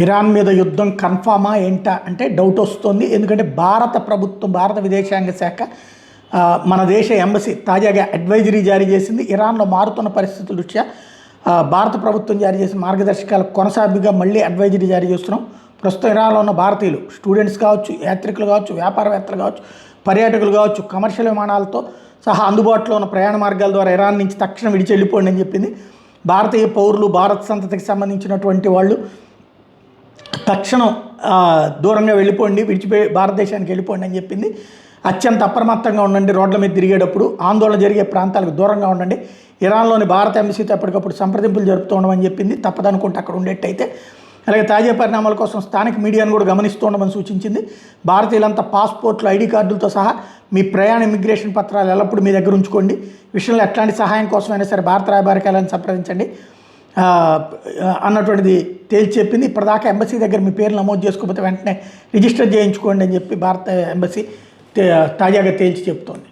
Iran మీద యుద్ధం కన్ఫామా ఏంటా అంటే డౌట్ వస్తుంది. ఎందుకంటే భారత ప్రభుత్వం, భారత విదేశాంగ శాఖ మన దేశ ఎంబసీ తాజాగా అడ్వైజరీ జారీ చేసింది. ఇరాన్లో మారుతున్న పరిస్థితుల దృష్ట్యా భారత ప్రభుత్వం జారీ చేసిన మార్గదర్శకాలకు కొనసాగిగా మళ్ళీ అడ్వైజరీ జారీ చేస్తున్నాం. ప్రస్తుతం ఇరాన్లో ఉన్న భారతీయులు, స్టూడెంట్స్ కావచ్చు, యాత్రికులు కావచ్చు, వ్యాపారవేత్తలు కావచ్చు, పర్యాటకులు కావచ్చు, కమర్షియల్ విమానాలతో సహా అందుబాటులో ఉన్న ప్రయాణ మార్గాల ద్వారా ఇరాన్ నుంచి తక్షణం విడిచి వెళ్ళిపోండి అని చెప్పింది. భారతీయ పౌరులు, భారత సంతతికి సంబంధించినటువంటి వాళ్ళు తక్షణం దూరంగా వెళ్ళిపోండి, విడిచిపోయి భారతదేశానికి వెళ్ళిపోండి అని చెప్పింది. అత్యంత అప్రమత్తంగా ఉండండి, రోడ్ల మీద తిరిగేటప్పుడు ఆందోళన జరిగే ప్రాంతాలకు దూరంగా ఉండండి, ఇరాన్లోని భారత ఎంబసీతో ఎప్పటికప్పుడు సంప్రదింపులు జరుపుతూ ఉండమని చెప్పింది. తప్పదనుకుంటే అక్కడ ఉండేట్టయితే. అలాగే తాజా పరిణామాల కోసం స్థానిక మీడియాను కూడా గమనిస్తూ ఉండమని సూచించింది. భారతీయులంతా పాస్పోర్ట్లు, ఐడి కార్డులతో సహా మీ ప్రయాణ ఇమిగ్రేషన్ పత్రాలు ఎల్లప్పుడూ మీ దగ్గర ఉంచుకోండి. విషయంలో ఎట్లాంటి సహాయం కోసమైనా సరే భారత రాయబారికాలను సంప్రదించండి అన్నటువంటిది తేల్చి చెప్పింది. ఇప్పటిదాకా ఎంబసీ దగ్గర మీ పేరు నమోదు చేసుకోకపోతే వెంటనే రిజిస్టర్ చేయించుకోండి అని చెప్పి భారత ఎంబసీ తాజాగా తేల్చి చెప్తోంది.